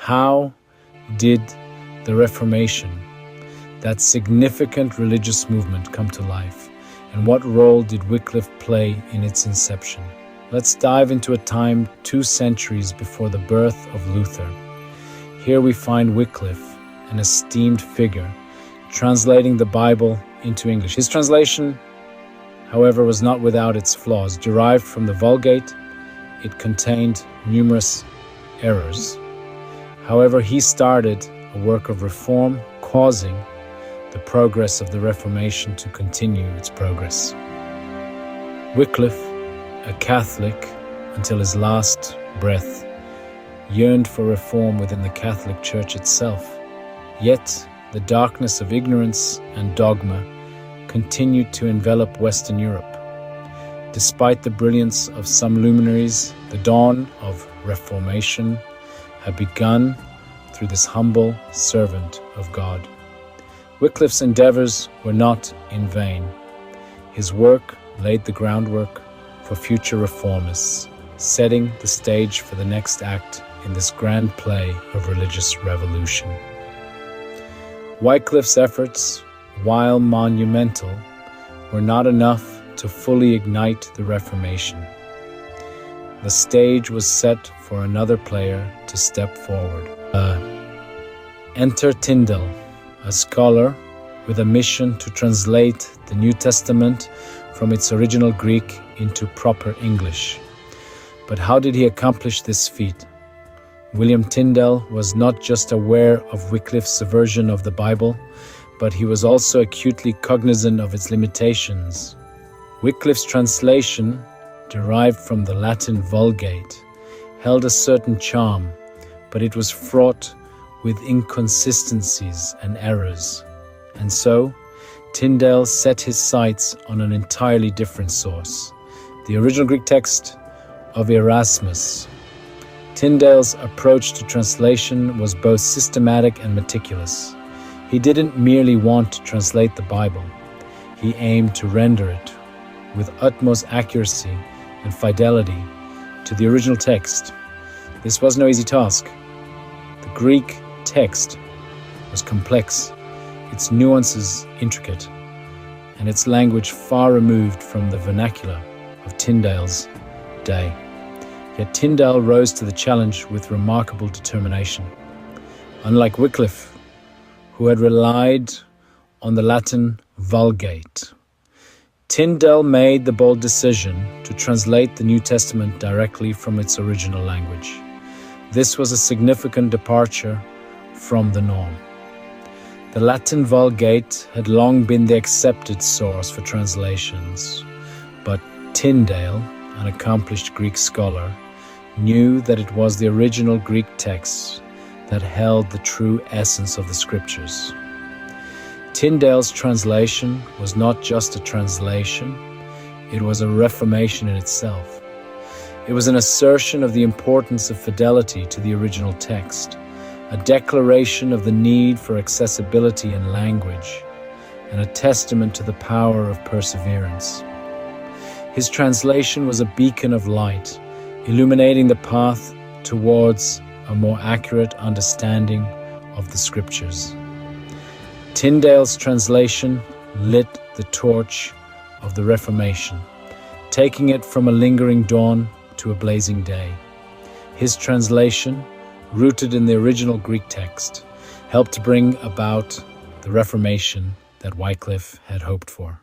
How did the Reformation, that significant religious movement, come to life? And what role did Wycliffe play in its inception? Let's dive into a time 2 centuries before the birth of Luther. Here we find Wycliffe, an esteemed figure, translating the Bible into English. His translation, however, was not without its flaws. Derived from the Vulgate, it contained numerous errors. However, he started a work of reform, causing the progress of the Reformation to continue its progress. Wycliffe, a Catholic until his last breath, yearned for reform within the Catholic Church itself. Yet, the darkness of ignorance and dogma continued to envelop Western Europe. Despite the brilliance of some luminaries, the dawn of Reformation had begun through this humble servant of God. Wycliffe's endeavors were not in vain. His work laid the groundwork for future reformists, setting the stage for the next act in this grand play of religious revolution. Wycliffe's efforts, while monumental, were not enough to fully ignite the Reformation. The stage was set for another player to step forward. Enter Tyndale, a scholar with a mission to translate the New Testament from its original Greek into proper English. But how did he accomplish this feat? William Tyndale was not just aware of Wycliffe's version of the Bible, but he was also acutely cognizant of its limitations. Wycliffe's translation, derived from the Latin Vulgate, held a certain charm, but it was fraught with inconsistencies and errors. And so, Tyndale set his sights on an entirely different source, the original Greek text of Erasmus. Tyndale's approach to translation was both systematic and meticulous. He didn't merely want to translate the Bible. He aimed to render it with utmost accuracy and fidelity to the original text. This was no easy task. The Greek text was complex, its nuances intricate, and its language far removed from the vernacular of Tyndale's day. Yet Tyndale rose to the challenge with remarkable determination. Unlike Wycliffe, who had relied on the Latin Vulgate, Tyndale made the bold decision to translate the New Testament directly from its original language. This was a significant departure from the norm. The Latin Vulgate had long been the accepted source for translations, but Tyndale, an accomplished Greek scholar, knew that it was the original Greek text that held the true essence of the Scriptures. Tyndale's translation was not just a translation, it was a reformation in itself. It was an assertion of the importance of fidelity to the original text, a declaration of the need for accessibility in language, and a testament to the power of perseverance. His translation was a beacon of light, illuminating the path towards a more accurate understanding of the Scriptures. Tyndale's translation lit the torch of the Reformation, taking it from a lingering dawn to a blazing day. His translation, rooted in the original Greek text, helped to bring about the Reformation that Wycliffe had hoped for.